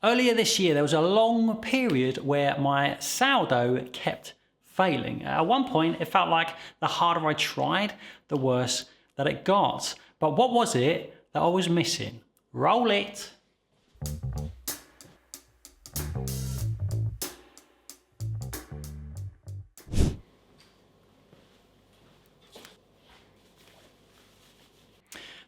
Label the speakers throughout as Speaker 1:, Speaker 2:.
Speaker 1: Earlier this year, there was a long period where my sourdough kept failing. At one point, it felt like the harder I tried, the worse that it got. But what was it that I was missing? Roll it.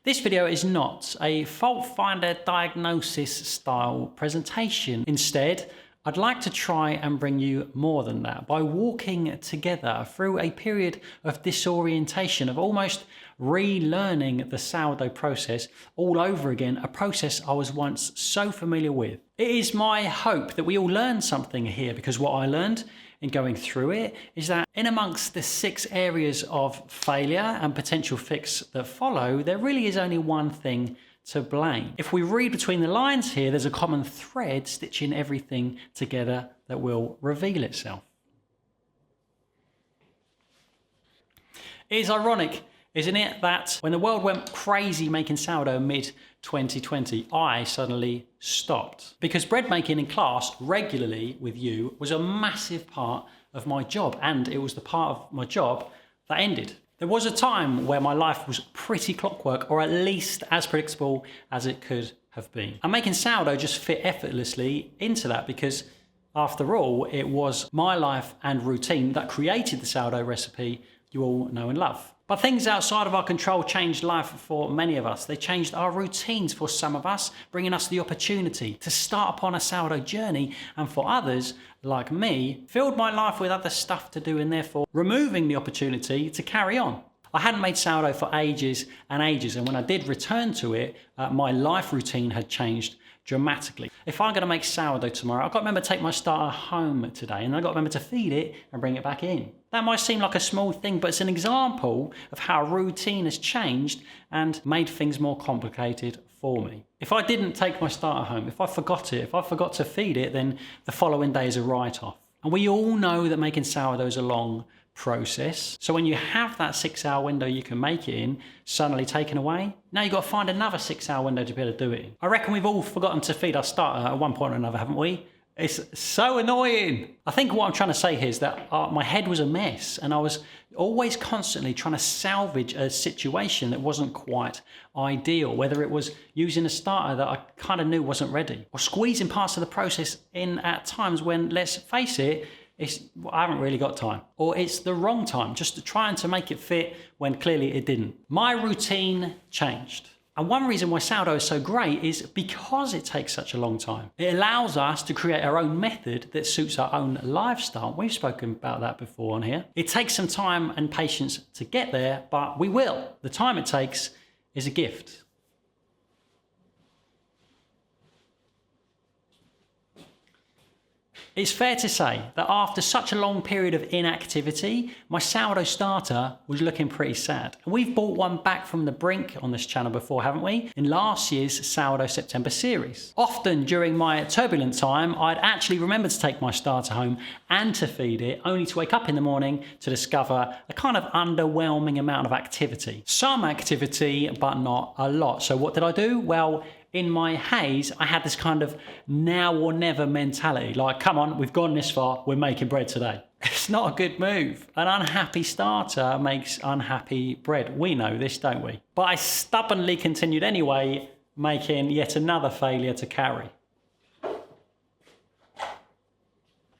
Speaker 1: This video is not a fault finder diagnosis style presentation. Instead, I'd like to try and bring you more than that by walking together through a period of disorientation, of almost relearning the sourdough process all over again, a process I was once so familiar with. It is my hope that we all learn something here, because what I learned in going through it is that in amongst the 6 areas of failure and potential fix that follow, there really is only one thing to blame. If we read between the lines here, there's a common thread stitching everything together that will reveal itself. It is ironic, isn't it, that when the world went crazy making sourdough mid-2020, I suddenly stopped. Because bread making in class regularly with you was a massive part of my job, and it was the part of my job that ended. There was a time where my life was pretty clockwork, or at least as predictable as it could have been. And making sourdough just fit effortlessly into that, because after all, it was my life and routine that created the sourdough recipe you all know and love. But things outside of our control changed life for many of us. They changed our routines for some of us, bringing us the opportunity to start upon a sourdough journey, and for others, like me, filled my life with other stuff to do and therefore removing the opportunity to carry on. I hadn't made sourdough for ages and ages, and when I did return to it, my life routine had changed dramatically. If I'm going to make sourdough tomorrow, I've got to remember to take my starter home today, and I've got to remember to feed it and bring it back in. That might seem like a small thing, but it's an example of how routine has changed and made things more complicated for me. If I didn't take my starter home, if I forgot it, if I forgot to feed it, then the following day is a write-off. And we all know that making sourdough is a long process. So when you have that 6-hour window you can make it in suddenly taken away, now you've got to find another 6-hour window to be able to do it in. I reckon we've all forgotten to feed our starter at one point or another, haven't we? It's so annoying. I think what I'm trying to say here is that my head was a mess, and I was always constantly trying to salvage a situation that wasn't quite ideal, whether it was using a starter that I kind of knew wasn't ready, or squeezing parts of the process in at times when, let's face it, I haven't really got time, or it's the wrong time, just trying to make it fit when clearly it didn't. My routine changed. And one reason why sourdough is so great is because it takes such a long time. It allows us to create our own method that suits our own lifestyle. We've spoken about that before on here. It takes some time and patience to get there, but we will. The time it takes is a gift. It's fair to say that after such a long period of inactivity, my sourdough starter was looking pretty sad. We've brought one back from the brink on this channel before, haven't we? In last year's Sourdough September series. Often during my turbulent time, I'd actually remember to take my starter home and to feed it, only to wake up in the morning to discover a kind of underwhelming amount of activity. Some activity, but not a lot. So what did I do? Well, in my haze, I had this kind of now or never mentality. Like, come on, we've gone this far, we're making bread today. It's not a good move. An unhappy starter makes unhappy bread. We know this, don't we? But I stubbornly continued anyway, making yet another failure to carry.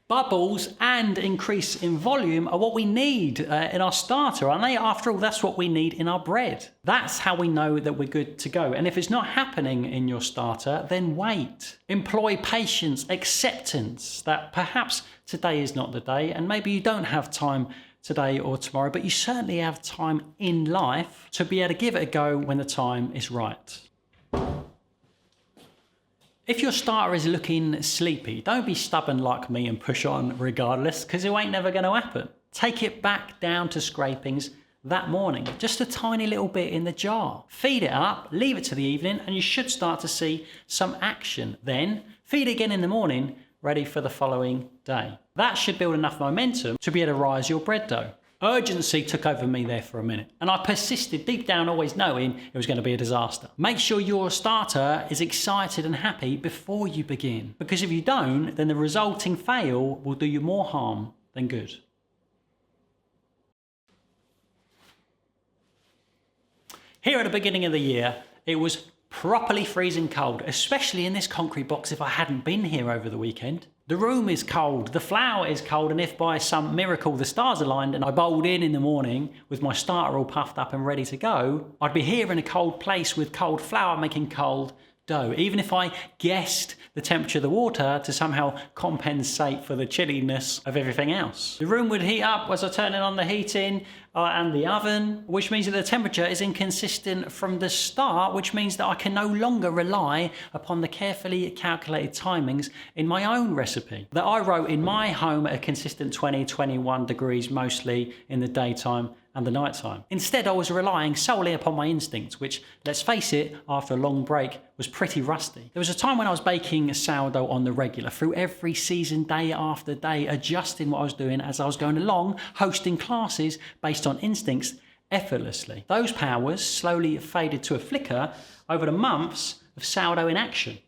Speaker 1: Bubbles and increase in volume are what we need in our starter, aren't they? After all, that's what we need in our bread. That's how we know that we're good to go. And if it's not happening in your starter, then wait. Employ patience, acceptance that perhaps today is not the day, and maybe you don't have time today or tomorrow, but you certainly have time in life to be able to give it a go when the time is right. If your starter is looking sleepy, don't be stubborn like me and push on regardless, because it ain't never going to happen. Take it back down to scrapings that morning, just a tiny little bit in the jar. Feed it up, leave it to the evening, and you should start to see some action. Then feed it again in the morning, ready for the following day. That should build enough momentum to be able to rise your bread dough. Urgency took over me there for a minute, and I persisted deep down, always knowing it was going to be a disaster. Make sure your starter is excited and happy before you begin, because if you don't, then the resulting fail will do you more harm than good. Here at the beginning of the year, it was properly freezing cold, especially in this concrete box if I hadn't been here over the weekend. The room is cold, the flour is cold, and if by some miracle the stars aligned and I bowled in the morning with my starter all puffed up and ready to go, I'd be here in a cold place with cold flour making cold dough, even if I guessed the temperature of the water to somehow compensate for the chilliness of everything else. The room would heat up as I turn on the heating and the oven, which means that the temperature is inconsistent from the start, which means that I can no longer rely upon the carefully calculated timings in my own recipe that I wrote in my home at a consistent 20-21 degrees, mostly in the daytime and the nighttime. Instead, I was relying solely upon my instincts, which, let's face it, after a long break, was pretty rusty. There was a time when I was baking sourdough on the regular, through every season, day after day, adjusting what I was doing as I was going along, hosting classes based on instincts effortlessly. Those powers slowly faded to a flicker over the months of sourdough in action.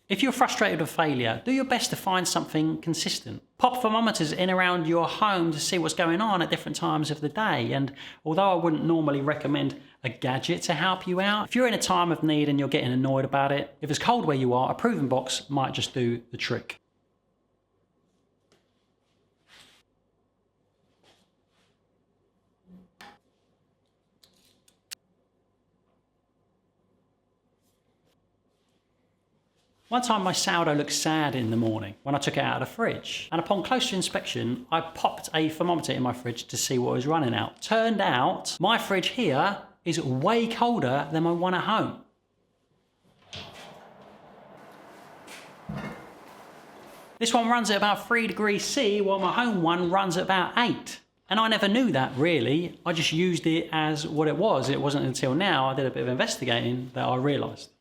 Speaker 1: If you're frustrated with failure, do your best to find something consistent. Pop thermometers in around your home to see what's going on at different times of the day. And although I wouldn't normally recommend a gadget to help you out, if you're in a time of need and you're getting annoyed about it, if it's cold where you are, a proving box might just do the trick. One time my sourdough looked sad in the morning when I took it out of the fridge, and upon closer inspection I popped a thermometer in my fridge to see what was running out. Turned out my fridge here is way colder than my one at home. This one runs at about 3 degrees C while my home one runs at about 8. And I never knew that really, I just used it as what it was. It wasn't until now I did a bit of investigating that I realised.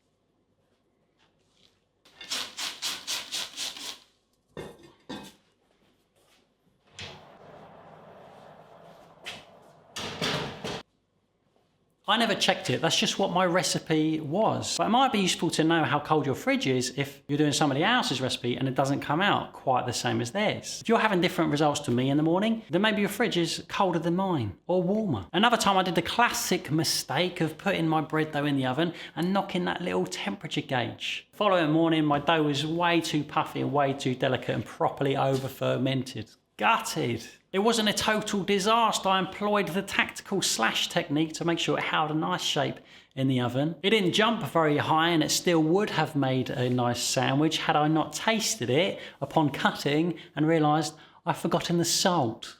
Speaker 1: I never checked it, that's just what my recipe was. But it might be useful to know how cold your fridge is if you're doing somebody else's recipe and it doesn't come out quite the same as theirs. If you're having different results to me in the morning, then maybe your fridge is colder than mine, or warmer. Another time I did the classic mistake of putting my bread dough in the oven and knocking that little temperature gauge. Following morning, my dough was way too puffy and way too delicate and properly over fermented. Gutted. It wasn't a total disaster. I employed the tactical slash technique to make sure it held a nice shape in the oven. It didn't jump very high and it still would have made a nice sandwich had I not tasted it upon cutting and realised I'd forgotten the salt.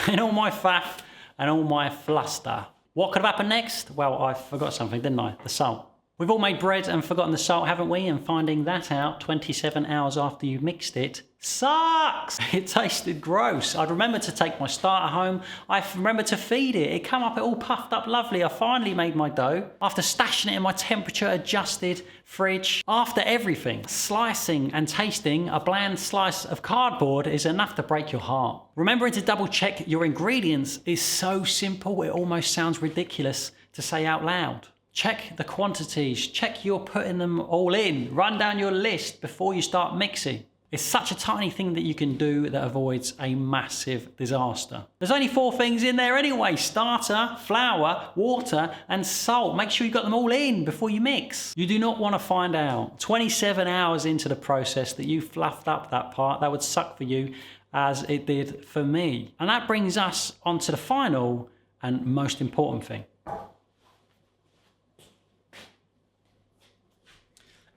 Speaker 1: In all my faff and all my fluster. What could have happened next? Well, I forgot something, didn't I? The salt. We've all made bread and forgotten the salt, haven't we? And finding that out 27 hours after you mixed it sucks. It tasted gross. I'd remember to take my starter home. I remember to feed it. It came up all puffed up lovely. I finally made my dough after stashing it in my temperature adjusted fridge. After everything, slicing and tasting a bland slice of cardboard is enough to break your heart. Remembering to double check your ingredients is so simple it almost sounds ridiculous to say out loud. Check the quantities, check you're putting them all in, run down your list before you start mixing. It's such a tiny thing that you can do that avoids a massive disaster. There's only 4 things in there anyway: starter, flour, water and salt. Make sure you got them all in before you mix. You do not want to find out 27 hours into the process that you fluffed up that part. That would suck for you as it did for me. And that brings us on to the final and most important thing.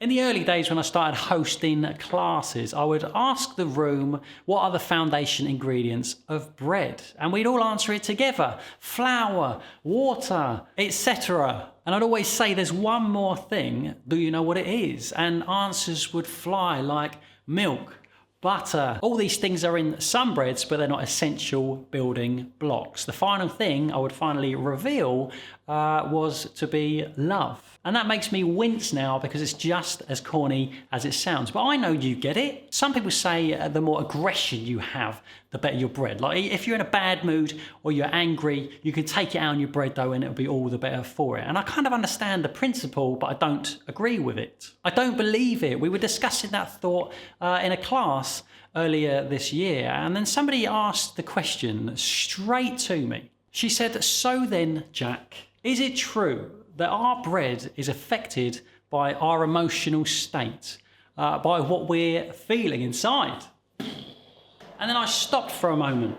Speaker 1: In the early days when I started hosting classes, I would ask the room what are the foundation ingredients of bread, and we'd all answer it together: flour, water, etc. And I'd always say there's one more thing, do you know what it is? And answers would fly like milk, butter. All these things are in some breads, but they're not essential building blocks. The final thing I would finally reveal was to be love. And that makes me wince now because it's just as corny as it sounds. But I know you get it. Some people say the more aggression you have, the better your bread. Like if you're in a bad mood or you're angry, you can take it out on your bread though and it'll be all the better for it. And I kind of understand the principle, but I don't agree with it. I don't believe it. We were discussing that thought in a class earlier this year. And then somebody asked the question straight to me. She said, "So then, Jack, is it true that our bread is affected by our emotional state, by what we're feeling inside?" And then I stopped for a moment,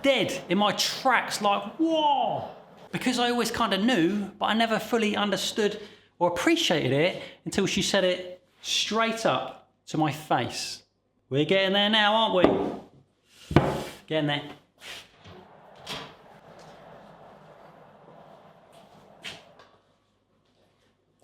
Speaker 1: dead in my tracks, like, whoa! Because I always kind of knew, but I never fully understood or appreciated it until she said it straight up to my face. We're getting there now, aren't we? Getting there.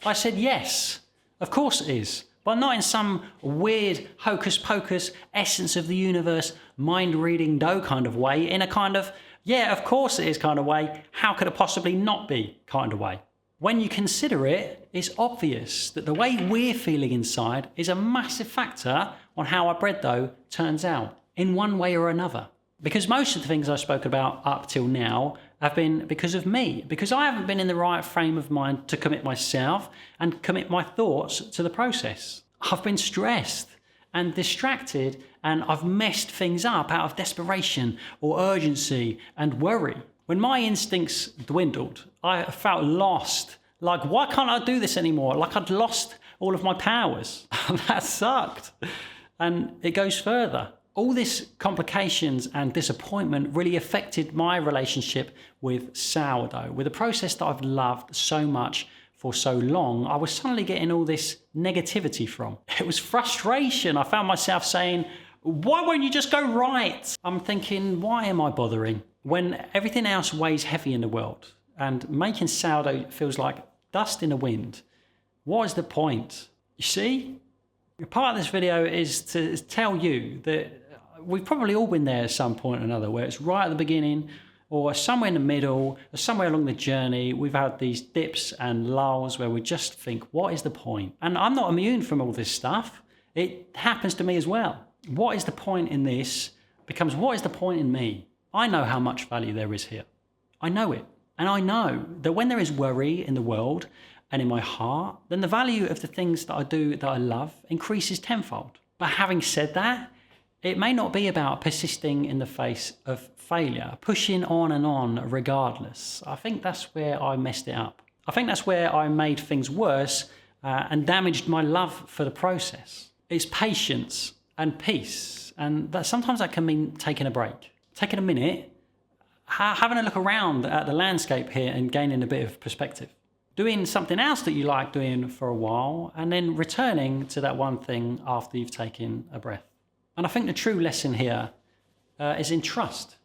Speaker 1: I said, yes, of course it is, but not in some weird hocus pocus, essence of the universe, mind reading dough kind of way, in a kind of, yeah, of course it is kind of way, how could it possibly not be kind of way? When you consider it, it's obvious that the way we're feeling inside is a massive factor on how our bread dough turns out, in one way or another. Because most of the things I spoke about up till now have been because of me, because I haven't been in the right frame of mind to commit myself and commit my thoughts to the process. I've been stressed and distracted and I've messed things up out of desperation or urgency and worry. When my instincts dwindled, I felt lost. Like, why can't I do this anymore? Like I'd lost all of my powers. That sucked. And it goes further. All this complications and disappointment really affected my relationship with sourdough, with a process that I've loved so much for so long. I was suddenly getting all this negativity from. It was frustration. I found myself saying, why won't you just go right? I'm thinking, why am I bothering? When everything else weighs heavy in the world and making sourdough feels like dust in the wind, what is the point? You see? Part of this video is to tell you that we've probably all been there at some point or another, where it's right at the beginning or somewhere in the middle or somewhere along the journey. We've had these dips and lulls where we just think, what is the point? And I'm not immune from all this stuff. It happens to me as well. What is the point in this becomes, what is the point in me? I know how much value there is here. I know it. And I know that when there is worry in the world and in my heart, then the value of the things that I do that I love increases tenfold. But having said that, it may not be about persisting in the face of failure, pushing on and on regardless. I think that's where I messed it up. I think that's where I made things worse and damaged my love for the process. It's patience and peace. And that sometimes that can mean taking a break, taking a minute, having a look around at the landscape here and gaining a bit of perspective. Doing something else that you like doing for a while and then returning to that one thing after you've taken a breath. And I think the true lesson here is in trust.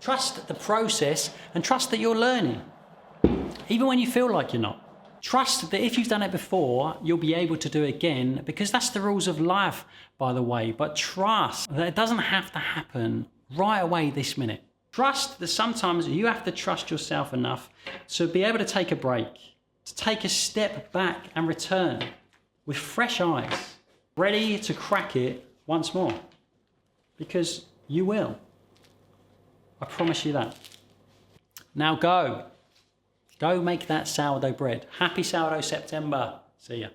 Speaker 1: Trust the process and trust that you're learning, even when you feel like you're not. Trust that if you've done it before, you'll be able to do it again, because that's the rules of life, by the way. But trust that it doesn't have to happen right away this minute. Trust that sometimes you have to trust yourself enough to be able to take a break, to take a step back and return with fresh eyes, ready to crack it once more. Because you will. I promise you that. Now go. Go make that sourdough bread. Happy Sourdough September. See ya.